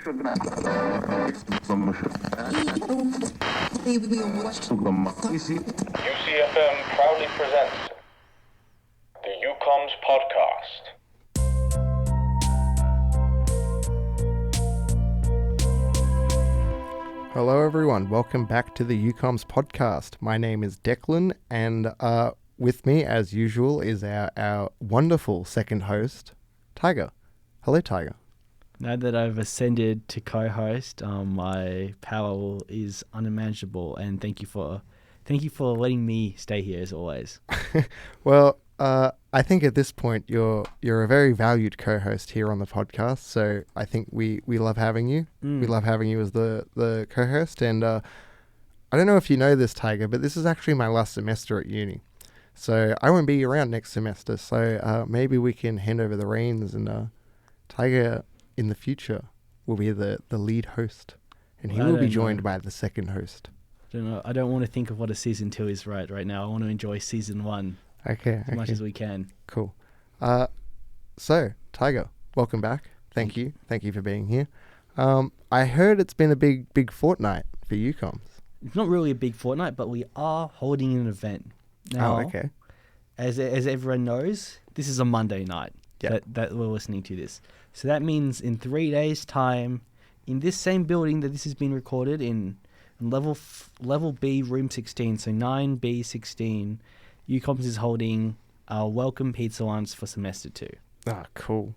UCFM proudly presents the UCOMMS podcast. Hello everyone, welcome back to the UCOMMS podcast. My name is Declan, and with me as usual is our wonderful second host, Taiga. Hello Taiga. Now that I've ascended to co-host, my power is unimaginable, and thank you for letting me stay here as always. Well, I think at this point you're a very valued co-host here on the podcast, so I think we love having you. We love having you as the co-host, and I don't know if you know this, Taiga, but this is actually my last semester at uni, so I won't be around next semester. So maybe we can hand over the reins, and Taiga in the future will be the lead host, and he will be joined by the second host. I don't know. I don't want to think of what a season 2 is right now. I want to enjoy season 1 as much as we can. Cool. So Taiga, welcome back. Thank you for being here. I heard it's been a big fortnight for UCOMMS. It's not really a big fortnight, but we are holding an event now. Oh, okay. As everyone knows, this is a Monday night that we're listening to this. So that means in 3 days' time, in this same building that this has been recorded in level B, room 16, so 9B16, UCOMMS is holding our welcome pizza lunch for semester 2. Ah, cool.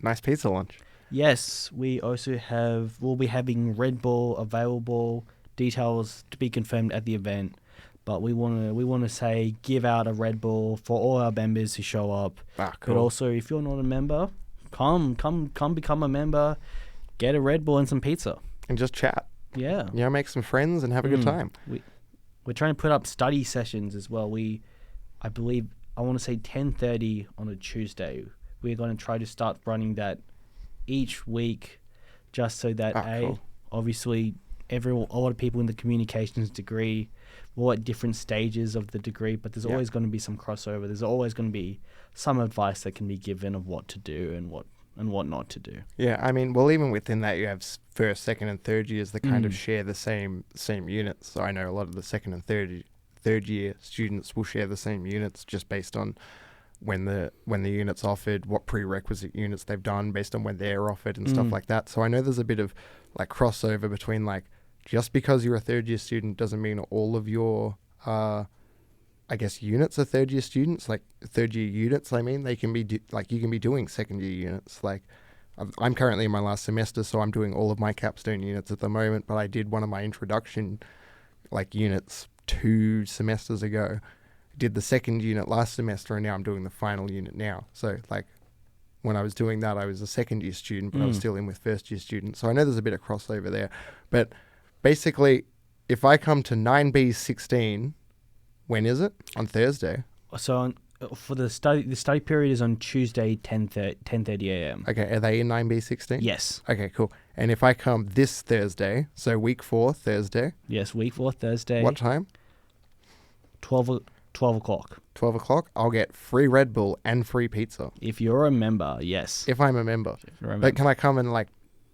Nice pizza lunch. Yes, we'll be having Red Bull available, details to be confirmed at the event. But we want to give out a Red Bull for all our members who show up. Ah, cool. But also, if you're not a member, come become a member, get a Red Bull and some pizza. And just chat. Yeah. You know, make some friends and have a good time. We're trying to put up study sessions as well. I want to say 10:30 on a Tuesday. We're going to try to start running that each week, just so that cool. Obviously a lot of people in the communications degree, we're at different stages of the degree, but there's always going to be some crossover. There's always going to be some advice that can be given of what to do and what not to do. Yeah, I mean, well, even within that, you have first, second, and third years that kind of share the same units. So I know a lot of the second and third year students will share the same units just based on when the unit's offered, what prerequisite units they've done based on when they're offered and stuff like that. So I know there's a bit of like crossover between like, just because you're a third year student doesn't mean all of your units are third year students, like third year units. I mean, they can be you can be doing second year units. Like I'm currently in my last semester, so I'm doing all of my capstone units at the moment, but I did one of my introduction units 2 semesters ago. Did the second unit last semester, and now I'm doing the final unit now. So when I was doing that, I was a second year student, but I was still in with first year students. So I know there's a bit of crossover there. But basically, if I come to 9B16, when is it? On Thursday. So for the study period is on Tuesday, 10:30 a.m. Okay, are they in 9B16? Yes. Okay, cool. And if I come this Thursday, so week 4, Thursday. Yes, week 4, Thursday. What time? 12 o'clock. 12 o'clock, I'll get free Red Bull and free pizza. If you're a member, yes. If I'm a member. But can I come and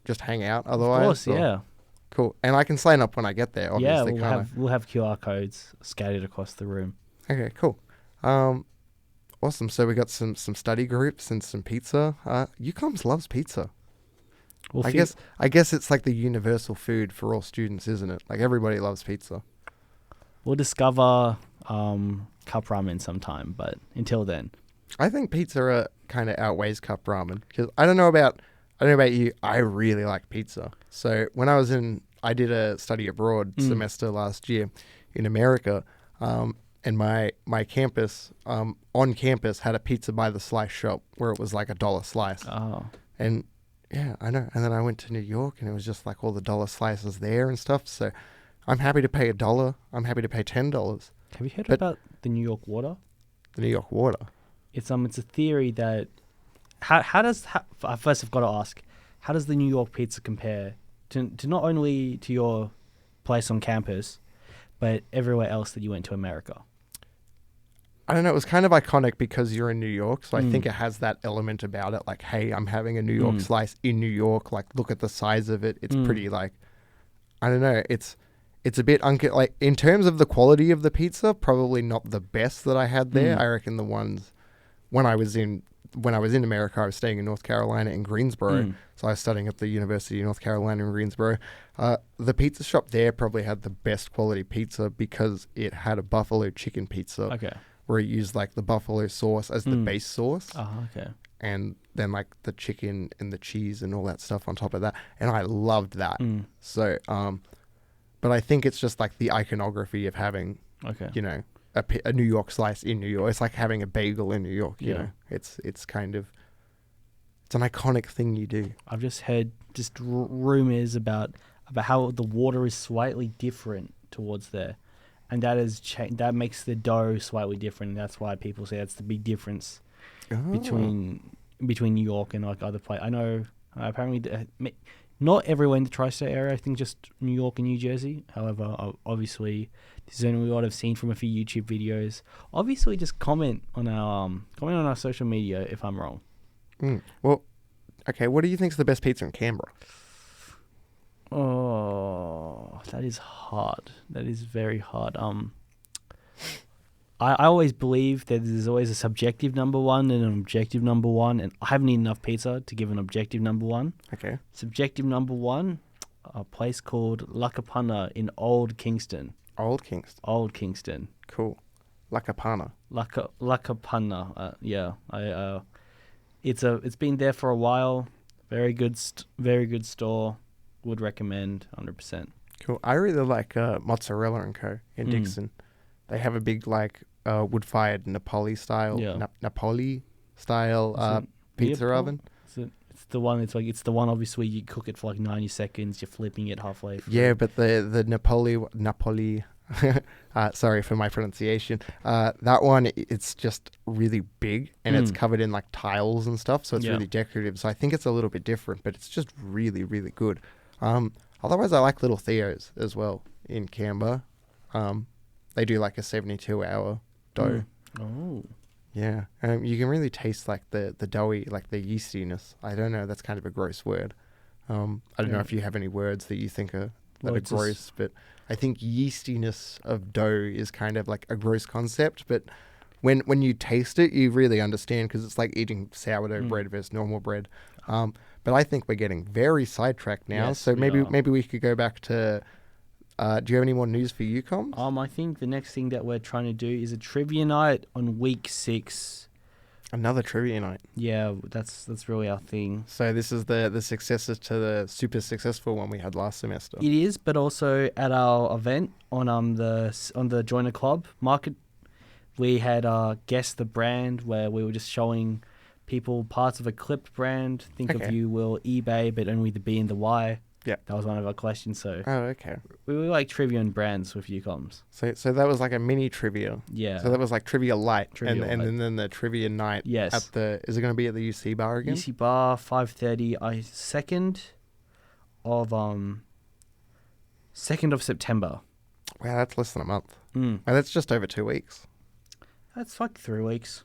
just hang out otherwise? Of course, yeah. Cool. And I can sign up when I get there, obviously. Yeah, we'll have QR codes scattered across the room. Okay, cool. Awesome. So we got some study groups and some pizza. UCOMMS loves pizza. I guess it's like the universal food for all students, isn't it? Like everybody loves pizza. We'll discover cup ramen sometime, but until then, I think pizza kind of outweighs cup ramen, because I don't know about you. I really like pizza. So when I did a study abroad semester last year in America, and my campus on campus had a pizza by the slice shop where it was like $1 slice. Oh, and yeah, I know. And then I went to New York, and it was just like all the $1 slices there and stuff. So I'm happy to pay $1. I'm happy to pay $10. Have you heard about the New York water? The New York water. It's a theory that first I've got to ask, how does the New York pizza compare to not only to your place on campus, but everywhere else that you went to America? I don't know, it was kind of iconic because you're in New York, so I Mm. think it has that element about it, like, hey, I'm having a New York slice in New York, like, look at the size of it. It's pretty, like, I don't know, it's a bit, like, in terms of the quality of the pizza, probably not the best that I had there. I reckon the ones, when I was in America, I was staying in North Carolina in Greensboro, so I was studying at the University of North Carolina in Greensboro. The pizza shop there probably had the best quality pizza because it had a buffalo chicken pizza. Okay. Where it used like the buffalo sauce as the base sauce. Oh, okay. And then like the chicken and the cheese and all that stuff on top of that. And I loved that. So, but I think it's just like the iconography of having, you know, a New York slice in New York. It's like having a bagel in New York, you know. It's kind of, it's an iconic thing you do. I've just heard rumors about how the water is slightly different towards there. And that is that makes the dough slightly different. And that's why people say that's the big difference between New York and like other places. I know apparently not everywhere in the tri-state area. I think just New York and New Jersey. However, obviously this is only what I've seen from a few YouTube videos. Obviously, just comment on our social media if I'm wrong. Well, okay. What do you think is the best pizza in Canberra? Oh, that is hard. That is very hard. I always believe that there's always a subjective number one and an objective number one, and I haven't eaten enough pizza to give an objective number one. Okay. Subjective number one, a place called Lakapana in Old Kingston. Old Kingston. Cool. Lakapana. Lakapana. Yeah. It's been there for a while. Very good store. Would recommend 100%. Cool. I really like Mozzarella & Co. in Dixon. They have a big like wood-fired Napoli style pizza oven. It's the one. It's the one. Obviously, you cook it for like 90 seconds. You're flipping it halfway through. Yeah, but the Napoli. Sorry for my pronunciation. That one, it's just really big and it's covered in like tiles and stuff, so it's really decorative. So I think it's a little bit different, but it's just really, really good. Otherwise, I like Little Theo's as well in Canberra. They do like a 72-hour dough. Oh. Yeah. You can really taste like the doughy, like the yeastiness. I don't know. That's kind of a gross word. I don't know if you have any words that you think are gross, but I think yeastiness of dough is kind of like a gross concept. But when you taste it, you really understand because it's like eating sourdough bread versus normal bread. But I think we're getting very sidetracked now. Yes, so maybe we could go back to. Do you have any more news for UCOMMS? I think the next thing that we're trying to do is a trivia night on week 6. Another trivia night. Yeah, that's really our thing. So this is the successor to the super successful one we had last semester. It is, but also at our event on the Joiner Club Market, we had Guess the Brand, where we were just showing people parts of a clipped brand. Think of you will eBay, but only the B and the Y. Yeah. That was one of our questions. So okay. We like trivia and brands with UCOMMS. So that was like a mini trivia. Yeah. So that was like trivia light. And then the trivia night. Yes. Is it going to be at the UC bar again? UC bar, 5:30. 2nd of September. Wow, that's less than a month. And that's just over 2 weeks. That's like 3 weeks.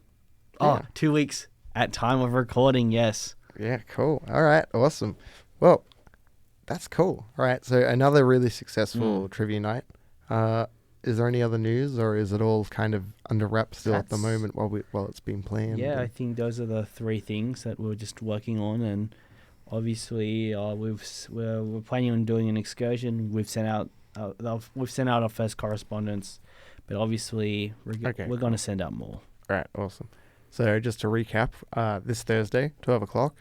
Yeah. 2 weeks at time of recording, yes. Yeah, cool. All right, awesome. Well, that's cool. All right, so another really successful trivia night. Is there any other news, or is it all kind of under wraps still at the moment while it's being planned? Yeah, I think those are the 3 things that we're just working on, and obviously we're planning on doing an excursion. We've sent out our first correspondence, but obviously we're going to send out more. All right, awesome. So just to recap, this Thursday, 12 o'clock,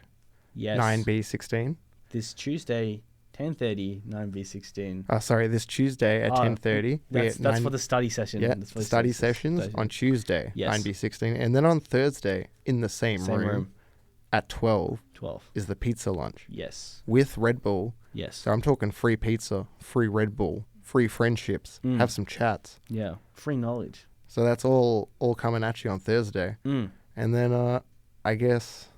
yes, 9B16. This Tuesday, 10:30, 9B16. Sorry, this Tuesday at 10:30. That's for the study session. Yeah, study sessions on Tuesday, yes. 9B16. And then on Thursday, in the same room, at 12, is the pizza lunch. Yes. With Red Bull. Yes. So I'm talking free pizza, free Red Bull, free friendships, have some chats. Yeah, free knowledge. So that's all coming at you on Thursday. And then I guess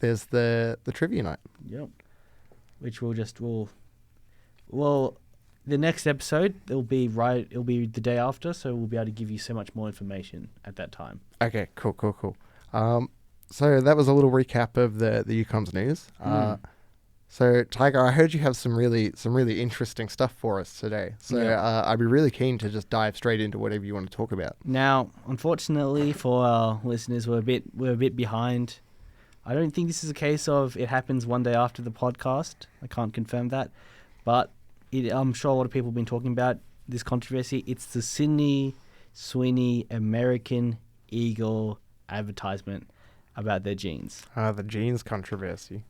there's the trivia night. Yep. Which we'll the next episode, it'll be the day after, so we'll be able to give you so much more information at that time. Okay, cool. So that was a little recap of the UCOMMS news. So Taiga, I heard you have some really interesting stuff for us today. So I'd be really keen to just dive straight into whatever you want to talk about. Now, unfortunately for our listeners, we're a bit behind. I don't think this is a case of it happens one day after the podcast. I can't confirm that, but I'm sure a lot of people have been talking about this controversy. It's the Sydney Sweeney American Eagle advertisement about their jeans. The jeans controversy.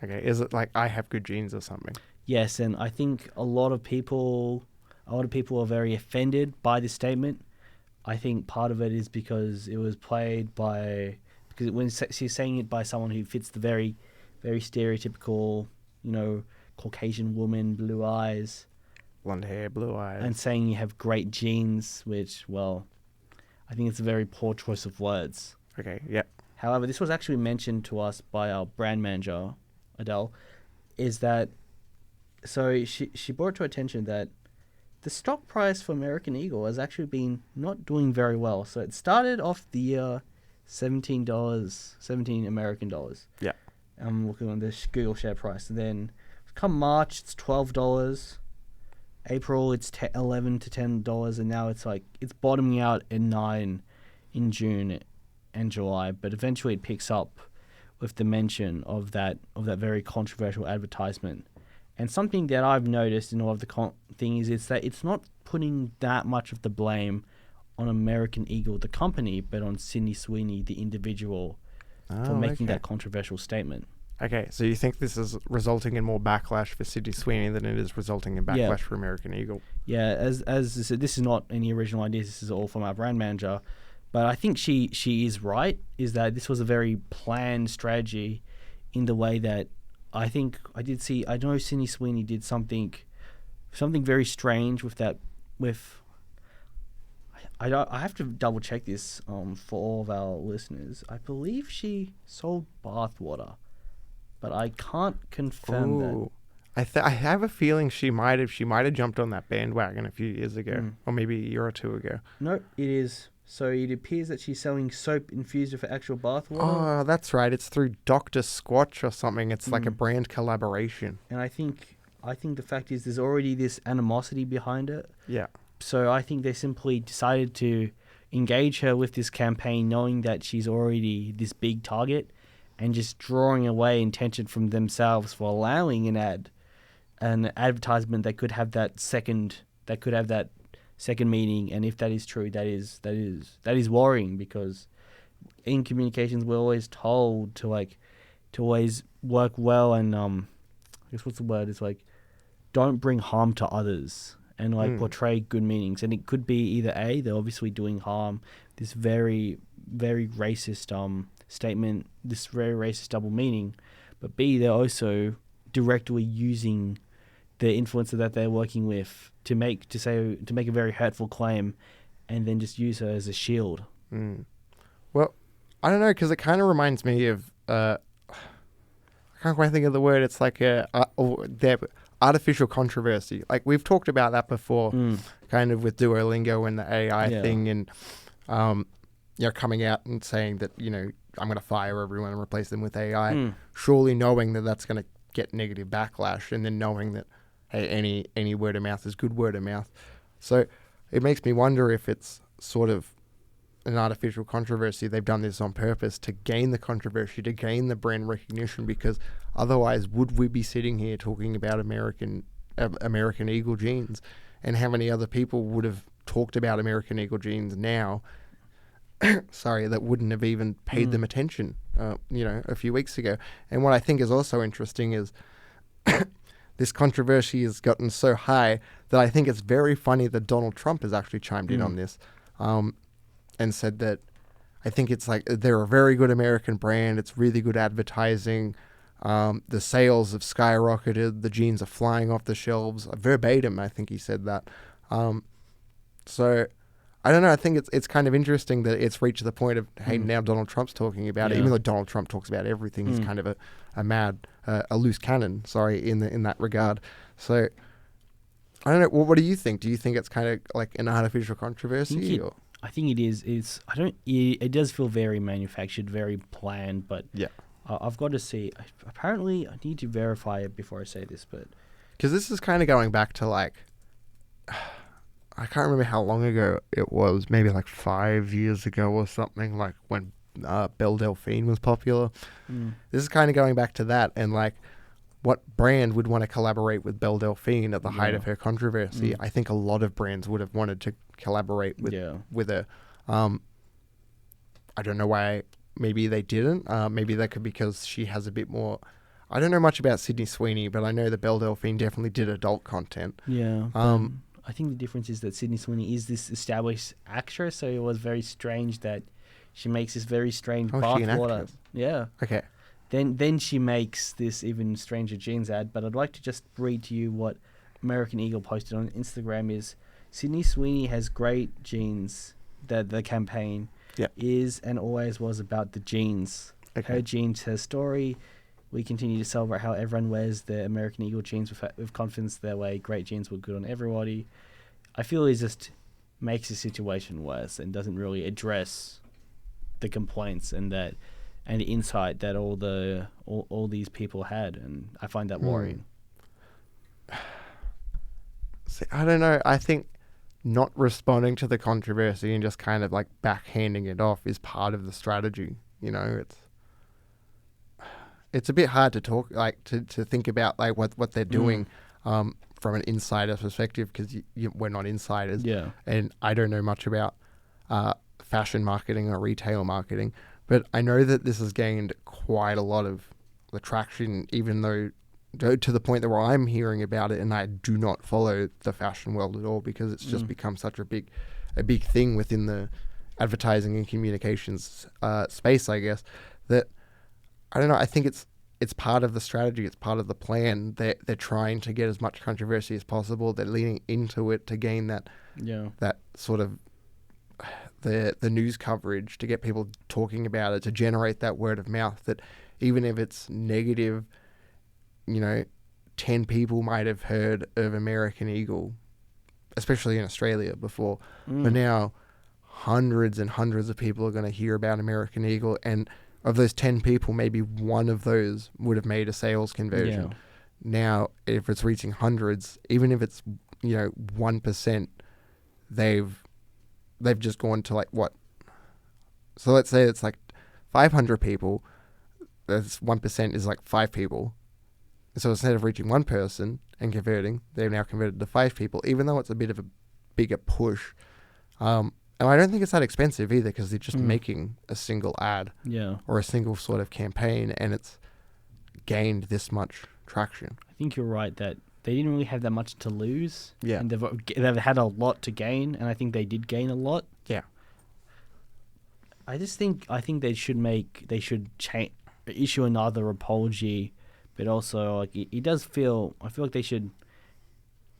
Okay, is it like I have good genes or something? Yes, and I think a lot of people are very offended by this statement. I think part of it is because it was because when she's saying it by someone who fits the very, very stereotypical, Caucasian woman, blue eyes, blonde hair, blue eyes, and saying you have great genes, which, well, I think it's a very poor choice of words. Okay, yeah. However, this was actually mentioned to us by our brand manager, Adele, is that, so she brought to attention that the stock price for American Eagle has actually been not doing very well. So it started off the year $17 American dollars. Yeah. I'm looking on this Google share price. And then come March, it's $12. April, it's $11 to $10. And now it's bottoming out at $9 in June and July. But eventually it picks up with the mention of that very controversial advertisement. And something that I've noticed in all of the things is that it's not putting that much of the blame on American Eagle, the company, but on Sydney Sweeney, the individual, for making that controversial statement. Okay, so you think this is resulting in more backlash for Sydney Sweeney than it is resulting in backlash for American Eagle? Yeah, as I said, this is not any original ideas. This is all from our brand manager. But I think she is right, is that this was a very planned strategy in the way that I know Sydney Sweeney did something very strange with that. I have to double check this for all of our listeners. I believe she sold bathwater, but I can't confirm that. I have a feeling she might have jumped on that bandwagon a few years ago, or maybe a year or two ago. No, it is. So it appears that she's selling soap infused with actual bathwater. Oh, that's right. It's through Dr. Squatch or something. It's like a brand collaboration. And I think the fact is there's already this animosity behind it. Yeah. So I think they simply decided to engage her with this campaign knowing that she's already this big target and just drawing away attention from themselves for allowing an advertisement that could have that second meaning. And if that is true, that is worrying, because in communications we're always told to always work well and I guess what's the word? It's don't bring harm to others and portray good meanings. And it could be either A, they're obviously doing harm, this very, very racist statement, this very racist double meaning, but B, they're also directly using the influencer that they're working with to make a very hurtful claim, and then just use her as a shield. Well, I don't know, because it kind of reminds me of I can't quite think of the word. It's like artificial controversy. Like we've talked about that before, kind of with Duolingo and the AI thing, and coming out and saying that I'm going to fire everyone and replace them with AI, surely knowing that that's going to get negative backlash, and then knowing that any word of mouth is good word of mouth. So it makes me wonder if it's sort of an artificial controversy. They've done this on purpose to gain the controversy, to gain the brand recognition, because otherwise would we be sitting here talking about American Eagle jeans? And how many other people would have talked about American Eagle jeans now, that wouldn't have even paid them attention, a few weeks ago. And what I think is also interesting is this controversy has gotten so high that I think it's very funny that Donald Trump has actually chimed in on this and said that I think it's they're a very good American brand. It's really good advertising. The sales have skyrocketed. The jeans are flying off the shelves. Verbatim, I think he said that. So I don't know. I think it's kind of interesting that it's reached the point of, hey, now Donald Trump's talking about it. Even though Donald Trump talks about everything, he's kind of a loose cannon. Sorry, in that regard. So I don't know. What do you think? Do you think it's kind of like an artificial controversy? I think it is. It does feel very manufactured, very planned, but Yeah. I've got to see. Apparently, I need to verify it before I say this, but Because this is kind of going back to like, I can't remember how long ago it was, maybe like 5 years ago or something, like when Belle Delphine was popular. This is kind of going back to that, and like, what brand would want to collaborate with Belle Delphine at the height of her controversy? I think a lot of brands would have wanted to collaborate with her. I don't know why. Maybe they didn't. Maybe that could because she has a bit more. I don't know much about Sydney Sweeney, but I know that Belle Delphine definitely did adult content. Yeah. I think the difference is that Sydney Sweeney is this established actress, so it was very strange that she makes this very strange bathwater. Yeah. Okay. Then she makes this even stranger jeans ad. But I'd like to just read to you what American Eagle posted on Instagram is Sydney Sweeney has great jeans. The campaign is and always was about the jeans. Okay. Her jeans, her story. We continue to celebrate how everyone wears their American Eagle jeans with confidence their way. Great jeans look good on everybody. I feel it just makes the situation worse and doesn't really address the complaints and the insight that all these people had, and I find that worrying. See, I don't know. I think not responding to the controversy and just kind of like backhanding it off is part of the strategy. You know, it's a bit hard to talk to think about like what they're doing from an insider perspective because we're not insiders. Yeah, and I don't know much about fashion marketing or retail marketing. But I know that this has gained quite a lot of traction, even though to the point that where I'm hearing about it, and I do not follow the fashion world at all because it's just become such a big thing within the advertising and communications space, I guess, that I don't know. I think it's part of the strategy. It's part of the plan. They're trying to get as much controversy as possible. They're leaning into it to gain that sort of the news coverage, to get people talking about it, to generate that word of mouth that even if it's negative, 10 people might have heard of American Eagle, especially in Australia before. But now hundreds and hundreds of people are going to hear about American Eagle, and of those 10 people, maybe one of those would have made a sales conversion. Yeah. Now, if it's reaching hundreds, even if it's 1%, they've just gone to like what? So let's say it's like 500 people. That's 1% is like 5 people. So instead of reaching one person and converting, they've now converted to 5 people, even though it's a bit of a bigger push. And I don't think it's that expensive either because they're just making a single ad or a single sort of campaign, and it's gained this much traction. I think you're right that they didn't really have that much to lose. Yeah. And they've had a lot to gain, and I think they did gain a lot. Yeah. I think they should issue another apology, but also like it does feel. I feel like they should.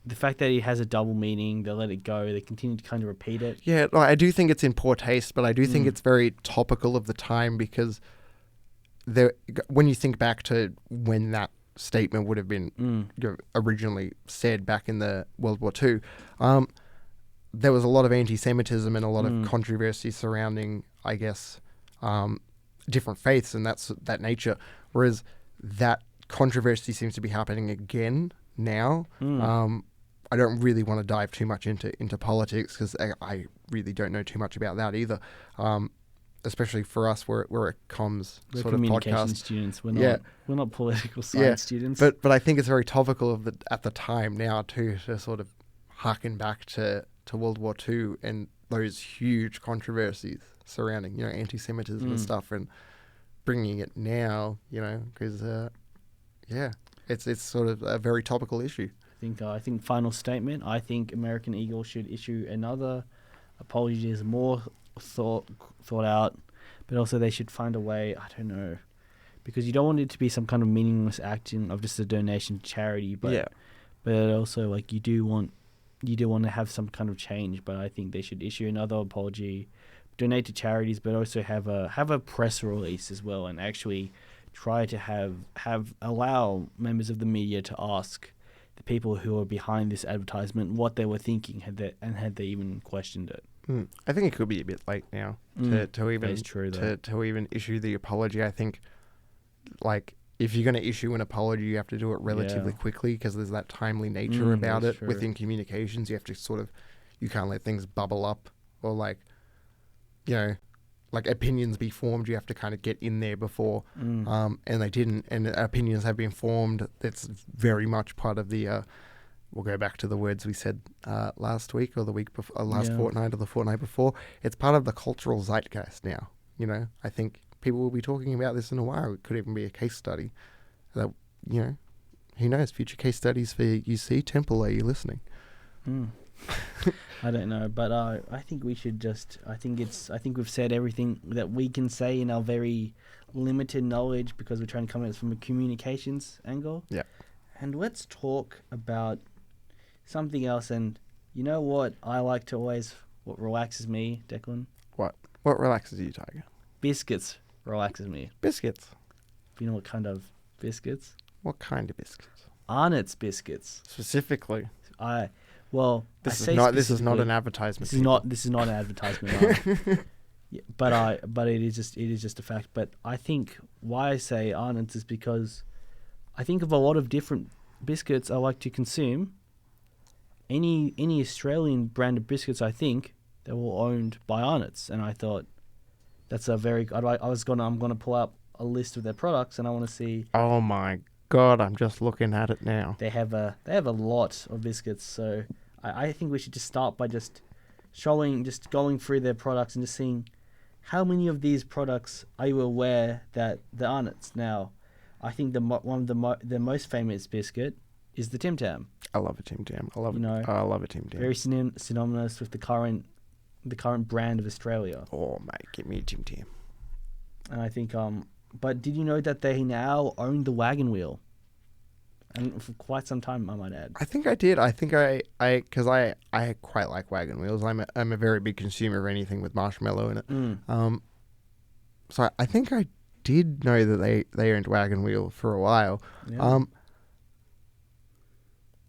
The fact that it has a double meaning, they let it go. They continue to kind of repeat it. Yeah, I do think it's in poor taste, but I do think it's very topical of the time because when you think back to when that statement would have been originally said back in the World War II, there was a lot of anti-Semitism and a lot of controversy surrounding, I guess, different faiths and that nature. Whereas that controversy seems to be happening again now. I don't really want to dive too much into politics because I really don't know too much about that either. Especially for us, we're a comms sort of podcast. Students. We're not political science students. But I think it's very topical at the time now too, to sort of harken back to World War II and those huge controversies surrounding anti-Semitism and stuff, and bringing it now, because it's sort of a very topical issue. I think final statement. I think American Eagle should issue another apology that's more thought out, but also they should find a way. I don't know, because you don't want it to be some kind of meaningless action of just a donation to charity, but also like you do want to have some kind of change. But I think they should issue another apology, donate to charities, but also have a press release as well, and actually try to allow members of the media to ask the people who are behind this advertisement, what they were thinking, had they even questioned it. I think it could be a bit late now to even that is true, though. to even issue the apology. I think, like, if you're going to issue an apology, you have to do it relatively quickly because there's that timely nature about it. True. Within communications, you have to you can't let things bubble up or like opinions be formed. You have to kind of get in there before, and they didn't. And opinions have been formed. That's very much part of the. We'll go back to the words we said last week or the week before, last fortnight or the fortnight before. It's part of the cultural zeitgeist now. I think people will be talking about this in a while. It could even be a case study. That who knows? Future case studies for UC Temple. Are you listening? I don't know, but I think we should just. I think we've said everything that we can say in our very limited knowledge because we're trying to come at it from a communications angle. Yeah. And let's talk about something else. And you know what I like to always, what relaxes me, Declan? What relaxes you, Tiger? Biscuits relaxes me. Biscuits. You know what kind of biscuits? What kind of biscuits? Arnott's biscuits. Specifically. This is not an advertisement. This is not an advertisement. But it is just a fact. But I think why I say Arnott's is because I think of a lot of different biscuits I like to consume. Any Australian brand of biscuits, I think, they're all owned by Arnott's, and I thought that's a very. I'm gonna pull up a list of their products, and I want to see. Oh my God! I'm just looking at it now. They have a lot of biscuits, so I think we should just start by just going through their products and just seeing how many of these products are you aware that they're Arnott's. Now, I think one of the most famous biscuit is the Tim Tam. I love a Tim Tam. I love a Tim Tam. Very synonymous with the current brand of Australia. Oh mate, give me a Tim Tam. And I think but did you know that they now own the wagon wheel? And for quite some time, I might add. I think I did. I think because I quite like wagon wheels. I'm a very big consumer of anything with marshmallow in it. So I think I did know that they owned wagon wheel for a while. Yeah.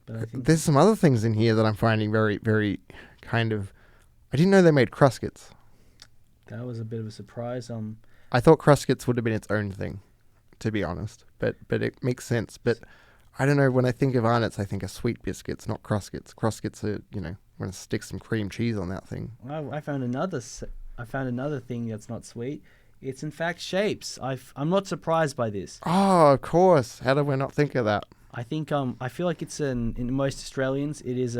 But I think there's some other things in here that I'm finding very, very kind of. I didn't know they made Cruskits. That was a bit of a surprise. I thought Cruskits would have been its own thing, to be honest. But it makes sense. But I don't know. When I think of Arnott's, I think of sweet biscuits, not Cruskits. Cruskits are, I'm going to stick some cream cheese on that thing. I found another thing that's not sweet. It's in fact shapes. I'm not surprised by this. Oh, of course. How did we not think of that? I think I feel like it's in most Australians it is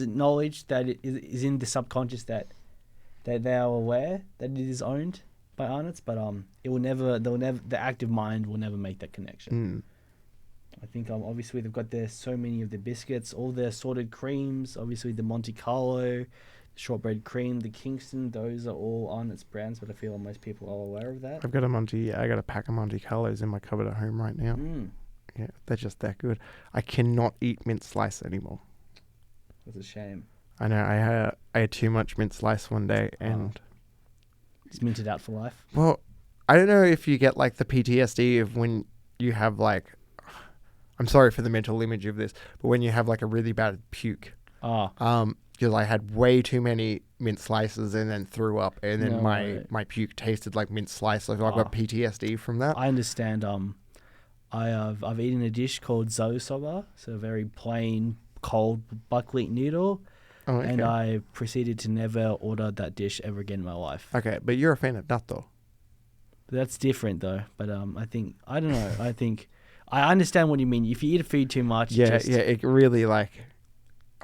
acknowledged that it is in the subconscious that they are aware that it is owned by Arnott's, but the active mind will never make that connection. I think obviously they've got so many of the biscuits, all their assorted creams, obviously the Monte Carlo, the shortbread cream, the Kingston, those are all Arnott's brands, but I feel most people are aware of that. I got a pack of Monte Carlos in my cupboard at home right now. Yeah, they're just that good. I cannot eat mint slice anymore. That's a shame. I know. I had too much mint slice one day and... It's minted out for life? Well, I don't know if you get like the PTSD of when you have like... I'm sorry for the mental image of this, but when you have like a really bad puke. Because I had way too many mint slices and then threw up, and then my puke tasted like mint slice. So I've got PTSD from that. I understand. I've eaten a dish called zo soba, so a very plain cold buckwheat noodle, and I proceeded to never order that dish ever again in my life. Okay, but you're a fan of natto. That's different though. But I think I don't know. I think I understand what you mean. If you eat a food too much, it really I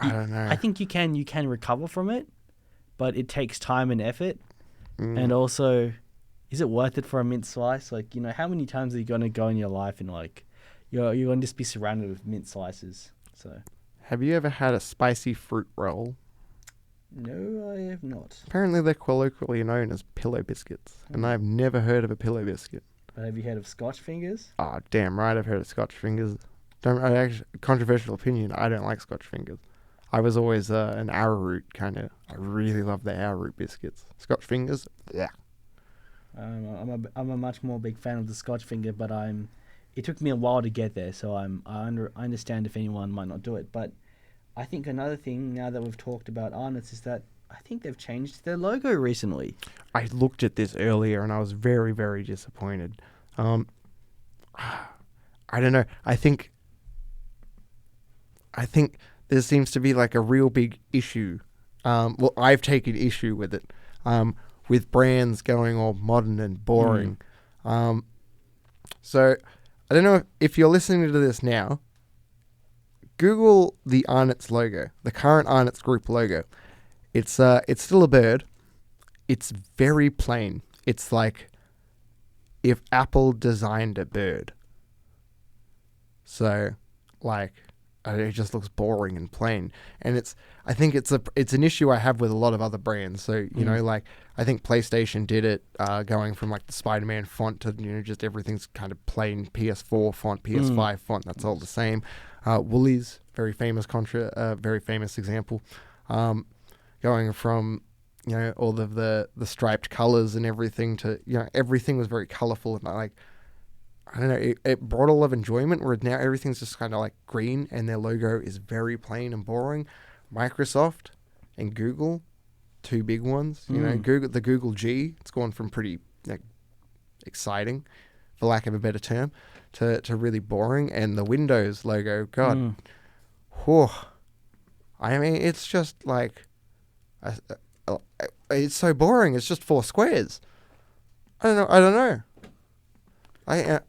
don't know. I think you can recover from it, but it takes time and effort, and also. Is it worth it for a mint slice? Like, how many times are you going to go in your life and you're going to just be surrounded with mint slices? So, have you ever had a spicy fruit roll? No, I have not. Apparently, they're colloquially known as pillow biscuits, and I've never heard of a pillow biscuit. But have you heard of Scotch fingers? Oh, damn right, I've heard of Scotch fingers. Controversial opinion, I don't like Scotch fingers. I was always an arrowroot kind of. I really love the arrowroot biscuits. Scotch fingers, yeah. I'm a much more big fan of the Scotch finger, but it took me a while to get there, so I understand if anyone might not do it. But I think another thing, now that we've talked about Arnott's, is that I think they've changed their logo recently. I looked at this earlier and I was very, very disappointed. I don't know. I think there seems to be like a real big issue. Well, I've taken issue with it, with brands going all modern and boring. So I don't know if you're listening to this now, Google the Arnott's logo, the current Arnott's Group logo. It's still a bird. It's very plain. It's like if Apple designed a bird. So, like, it just looks boring and plain. And I think it's an issue I have with a lot of other brands. So, you know, like, I think PlayStation did it, going from like the Spider-Man font to, you know, just everything's kind of plain PS4 font, PS5 font. That's all the same. Woolies, very famous example. Going from, you know, all of the striped colors and everything to, you know, everything was very colorful and like, I don't know, it brought a lot of enjoyment, where now everything's just kind of like green and their logo is very plain and boring. Microsoft and Google, two big ones, you know, the Google G, it's gone from pretty like exciting, for lack of a better term, to really boring. And the Windows logo, God, whew, I mean, it's just like, it's so boring. It's just 4 squares. I don't know. It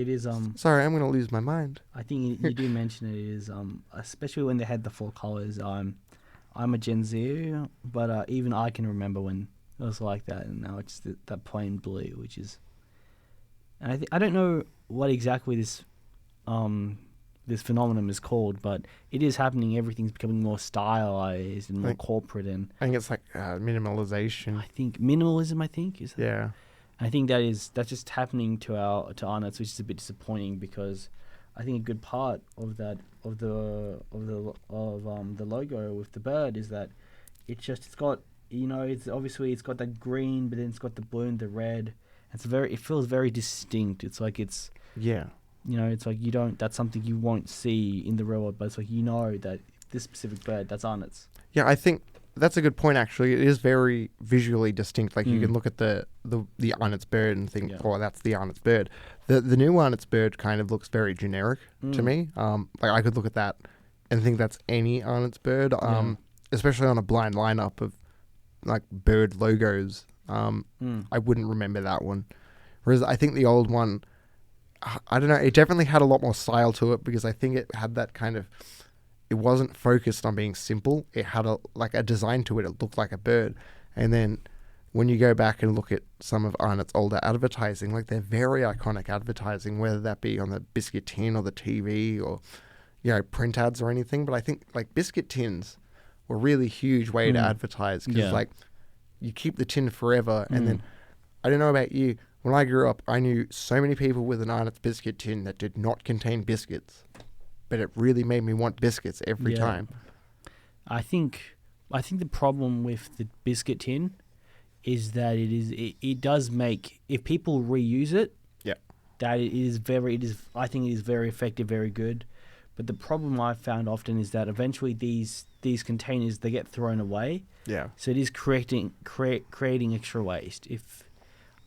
is. Sorry, I'm gonna lose my mind. I think you do mention it is. Especially when they had the 4 colors. I'm a Gen Z, but even I can remember when it was like that, and now it's that plain blue, which is. And I don't know what exactly this phenomenon is called, but it is happening. Everything's becoming more stylized and more corporate, and I think it's like minimalization. I think minimalism. Is that? Yeah. I think that's just happening to Arnott's, which is a bit disappointing, because I think a good part of the logo with the bird is that it's got, you know, it's got that green, but then it's got the blue and the red. It feels very distinct. It's like yeah. You know, it's like that's something you won't see in the real world, but it's like, you know, that this specific bird, that's Arnott's. Yeah, I think that's a good point, actually. It is very visually distinct. Like, you can look at the Arnott's bird and think, oh, that's the Arnott's bird. The new Arnott's bird kind of looks very generic to me. Like, I could look at that and think that's any Arnott's bird, especially on a blind lineup of, like, bird logos. I wouldn't remember that one. Whereas I think the old one, I don't know, it definitely had a lot more style to it, because I think it had that kind of, it wasn't focused on being simple. It had a design to it. It looked like a bird. And then when you go back and look at some of Arnott's older advertising, like, they're very iconic advertising, whether that be on the biscuit tin or the TV or, you know, print ads or anything. But I think, like, biscuit tins were a really huge way to advertise, because like, you keep the tin forever. And then, I don't know about you, when I grew up, I knew so many people with an Arnott's biscuit tin that did not contain biscuits, but it really made me want biscuits every time. I think the problem with the biscuit tin is that it does make, if people reuse it, that I think it is very effective, very good. But the problem I've found often is that eventually these containers, they get thrown away. Yeah. So it is creating extra waste.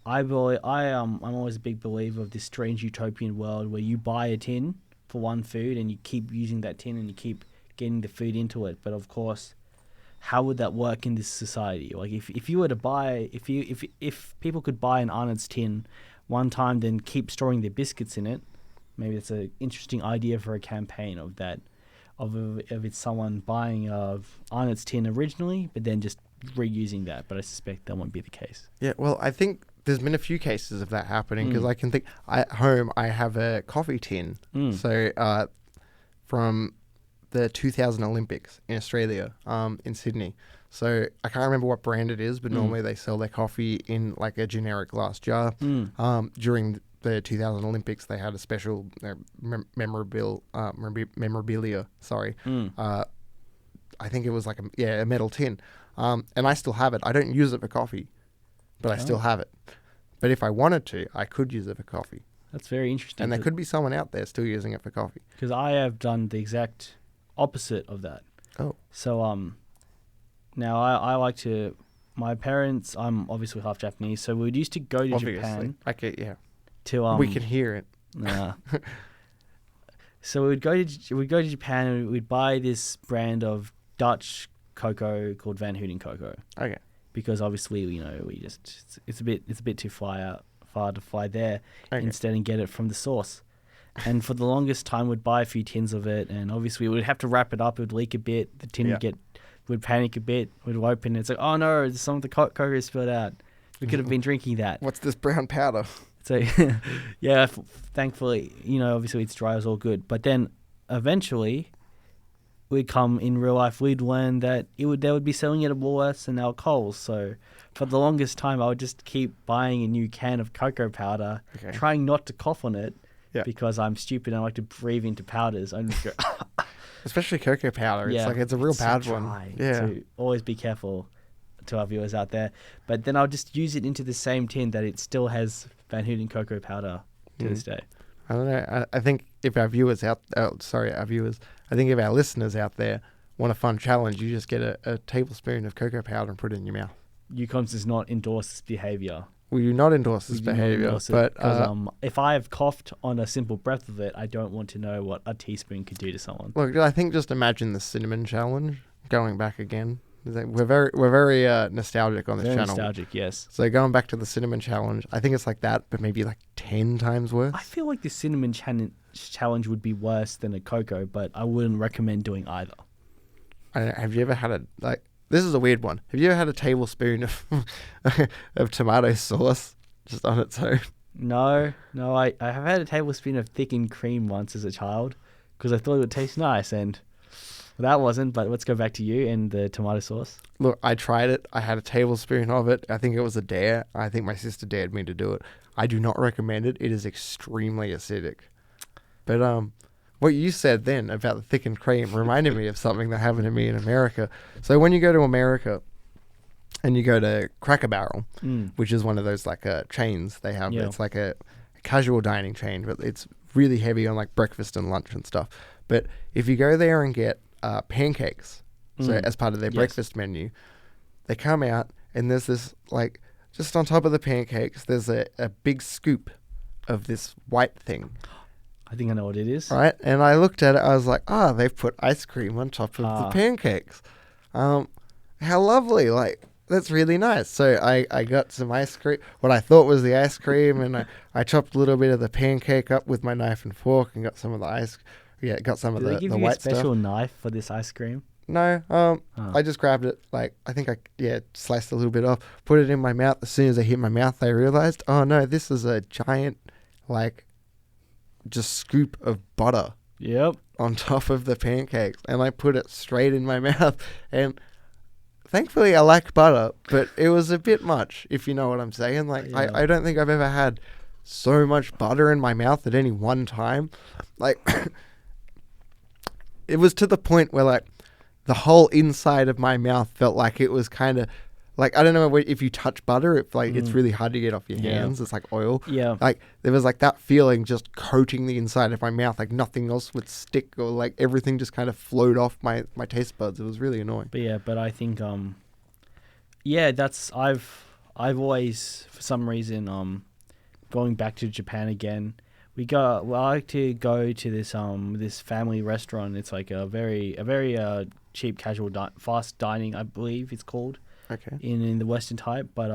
I'm always a big believer of this strange utopian world where you buy a tin for one food and you keep using that tin and you keep getting the food into it. But of course, how would that work in this society? Like, if you were to buy, if people could buy an Arnott's tin one time, then keep storing their biscuits in it, maybe that's an interesting idea for a campaign of that. Of it's someone buying Arnott's tin originally, but then just reusing that. But I suspect that won't be the case. Yeah, well, I think there's been a few cases of that happening, because I can think, at home I have a coffee tin. So from the 2000 Olympics in Australia, in Sydney. So I can't remember what brand it is, but normally they sell their coffee in like a generic glass jar. During the 2000 Olympics, they had a special memorabilia. Sorry, I think it was like a metal tin, and I still have it. I don't use it for coffee, but I still have it. But if I wanted to, I could use it for coffee. That's very interesting. And there could be someone out there still using it for coffee. Because I have done the exact opposite of that. Oh. So now I like to. My parents, I'm obviously half Japanese, so we used to go to Japan. Okay, yeah. To we can hear it. Nah. So we'd go to Japan and we'd buy this brand of Dutch cocoa called Van Houten cocoa. Okay. Because obviously, it's a bit too far to fly there instead and get it from the source. And for the longest time, we'd buy a few tins of it, and obviously we'd have to wrap it up. It would leak a bit. The tin would panic a bit. We'd open it. It's like, oh no, some of the cocoa is spilled out. We could have been drinking that. What's this brown powder? So, yeah, thankfully, obviously it's dry, it was all good. But then eventually, we'd come in real life, we'd learn that they would be selling it at Woolworths and our Coles. So for the longest time, I would just keep buying a new can of cocoa powder, trying not to cough on it because I'm stupid and I like to breathe into powders. I just go, especially cocoa powder. Yeah, it's a real bad one. Yeah. So always be careful to our viewers out there. But then I'll just use it into the same tin that it still has Van Houten cocoa powder to this day. I don't know. I think if our viewers I think if our listeners out there want a fun challenge, you just get a tablespoon of cocoa powder and put it in your mouth. UCOMMS does not endorse this behavior. We do not endorse this behavior. But if I have coughed on a simple breath of it, I don't want to know what a teaspoon could do to someone. Look, I think just imagine the cinnamon challenge going back again. We're very nostalgic on this channel. Nostalgic, yes. So going back to the cinnamon challenge, I think it's like that, but maybe like 10 times worse. I feel like the cinnamon challenge would be worse than a cocoa, but I wouldn't recommend doing either. Have you ever had this is a weird one. Have you ever had a tablespoon of tomato sauce just on its own? No. I have had a tablespoon of thickened cream once as a child because I thought it would taste nice, and that wasn't. But let's go back to you and the tomato sauce. Look, I tried it. I had a tablespoon of it. I think it was a dare. I think my sister dared me to do it. I do not recommend it. It is extremely acidic. But what you said then about the thickened cream reminded me of something that happened to me in America. So when you go to America and you go to Cracker Barrel, which is one of those chains they have, it's like a casual dining chain, but it's really heavy on like breakfast and lunch and stuff. But if you go there and get pancakes, so as part of their breakfast menu, they come out and there's this just on top of the pancakes, there's a big scoop of this white thing. I think I know what it is. Right? And I looked at it, I was like, they've put ice cream on top of the pancakes. How lovely. That's really nice. So I got some ice cream, what I thought was the ice cream, and I chopped a little bit of the pancake up with my knife and fork and got some of the got some of the white stuff. Did they give you a special knife for this ice cream? No. I just grabbed it, I think I sliced a little bit off, put it in my mouth. As soon as I hit my mouth, I realized, oh no, this is a giant, just scoop of butter on top of the pancakes, and I put it straight in my mouth. And thankfully I like butter, but it was a bit much, if you know what I'm saying. I don't think I've ever had so much butter in my mouth at any one time. It was to the point where the whole inside of my mouth felt like it was kind of I don't know if you touch butter, it's really hard to get off your hands. It's like oil. Yeah. There was that feeling just coating the inside of my mouth, nothing else would stick, or everything just kind of flowed off my taste buds. It was really annoying. But I think that's I've always, for some reason, going back to Japan again. I like to go to this family restaurant. It's a very cheap, casual, fast dining, I believe it's called. Okay. In the Western type, but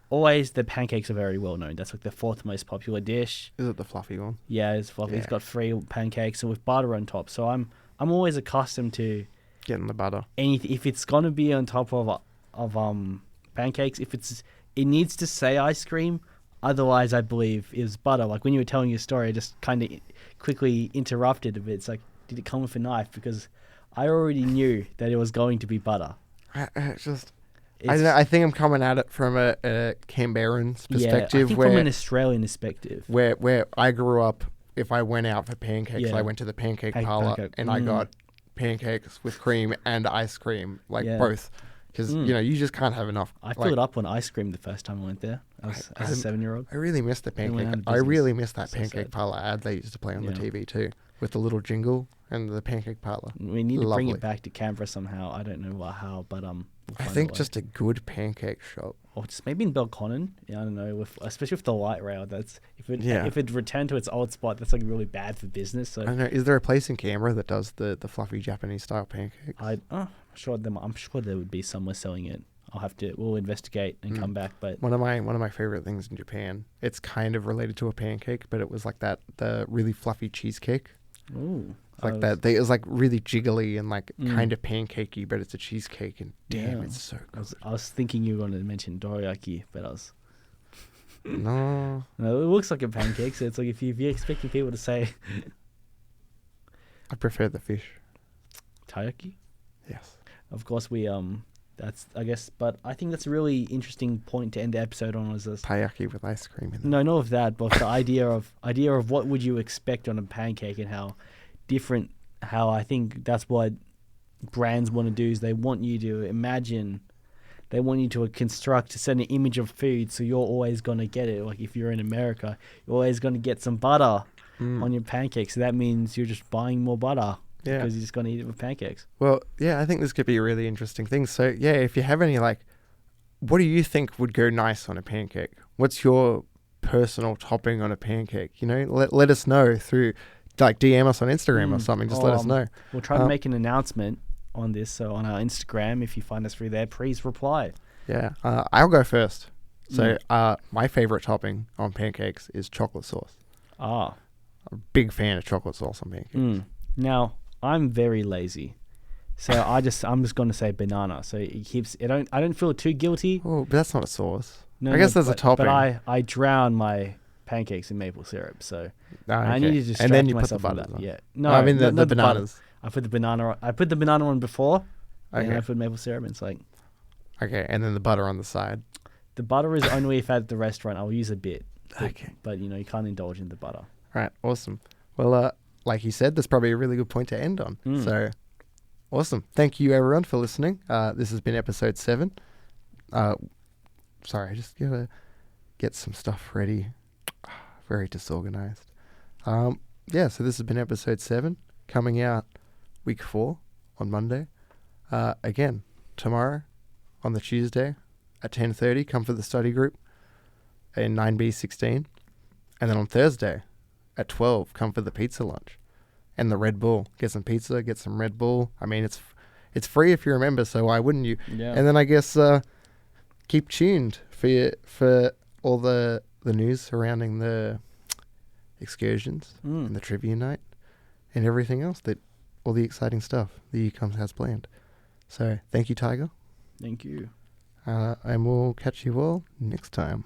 always the pancakes are very well known. That's the fourth most popular dish. Is it the fluffy one? Yeah, it's fluffy. Yeah. It's got 3 pancakes and with butter on top. So I'm always accustomed to getting the butter. If it's gonna be on top of pancakes, it needs to say ice cream. Otherwise, I believe is butter. When you were telling your story, I just kind of quickly interrupted a bit. It's did it come with a knife? Because I already knew that it was going to be butter. I think I'm coming at it from a Canberran's perspective. I think from an Australian perspective. Where I grew up, if I went out for pancakes, I went to the pancake parlor and I got pancakes with cream and ice cream, both. because you just can't have enough. I filled up on ice cream the first time I went there as a 7-year-old. I really miss the went out pancake. of I business. really miss that So pancake sad. parlor ad they used to play on the Yeah. TV too, with the little jingle and the pancake parlor. We need to bring Lovely. it back to Canberra somehow. I don't know how, but we'll I find think a way. just a good pancake shop. Or just maybe in Belconnen. Yeah, I don't know. Especially with the light rail, that's if it returned to its old spot, that's like really bad for business. So I don't know. Is there a place in Canberra that does the fluffy Japanese style pancakes? I'm sure there would be somewhere selling it. We'll investigate and come back. But One of my favorite things in Japan. It's kind of related to a pancake, but it was like the really fluffy cheesecake. ooh, Like that. It was like really jiggly and like kind of pancakey, but it's a cheesecake, and damn, Yeah. it's so good. I was thinking you were going to mention dorayaki, but I was. No, No, it looks like a pancake, so it's like if you're expecting people to say I prefer the fish. taiyaki. Yes. Of course, that's I guess, but I think that's a really interesting point to end the episode on. Was this? Taiyaki with ice cream in it. No, not of that, but the idea of what would you expect on a pancake and how different. How I think that's what brands want to do is they want you to imagine. They want you to construct a certain image of food, so you're always going to get it. Like if you're in America, you're always going to get some butter on your pancakes. So that means you're just buying more butter because you're just going to eat it with pancakes. Well, yeah, I think this could be a really interesting thing. So, yeah, if you have any, like, what do you think would go nice on a pancake? What's your personal topping on a pancake? Let us know through, like, DM us on Instagram or something. Just let us know. We'll try to make an announcement on this. So on our Instagram, if you find us through there, please reply. Yeah, I'll go first. So, my favorite topping on pancakes is chocolate sauce. Ah. I'm a big fan of chocolate sauce on pancakes. Now, I'm very lazy. So I'm just going to say banana. So it keeps I don't feel too guilty. Oh, but that's not a sauce. No, I guess there's a but topping. I drown my pancakes in maple syrup. So I Okay. need to distract and then you put the myself from butters that. on. Yeah. No, I mean the not butter. bananas. I put the banana on before, and Okay. I put maple syrup. And it's like Okay, and then the butter on the side. the butter is only if at the restaurant I'll use a bit. Okay. But you can't indulge in the butter. Right, awesome. Well, like you said, that's probably a really good point to end on. So, awesome. Thank you, everyone, for listening. This has been episode 7. Sorry, I just gotta get some stuff ready. Very disorganized. So this has been episode 7, coming out week 4 on Monday. Again, tomorrow on the Tuesday at 10:30, come for the study group in 9B16. And then on Thursday at 12, come for the pizza lunch and the Red Bull. Get some pizza, get some Red Bull. I mean, it's free if you're a member, so why wouldn't you? Yeah. And then I guess keep tuned for all the news surrounding the excursions and the trivia night and everything else, all the exciting stuff the UCOMMS has planned. So thank you, Taiga. Thank you. And we'll catch you all next time.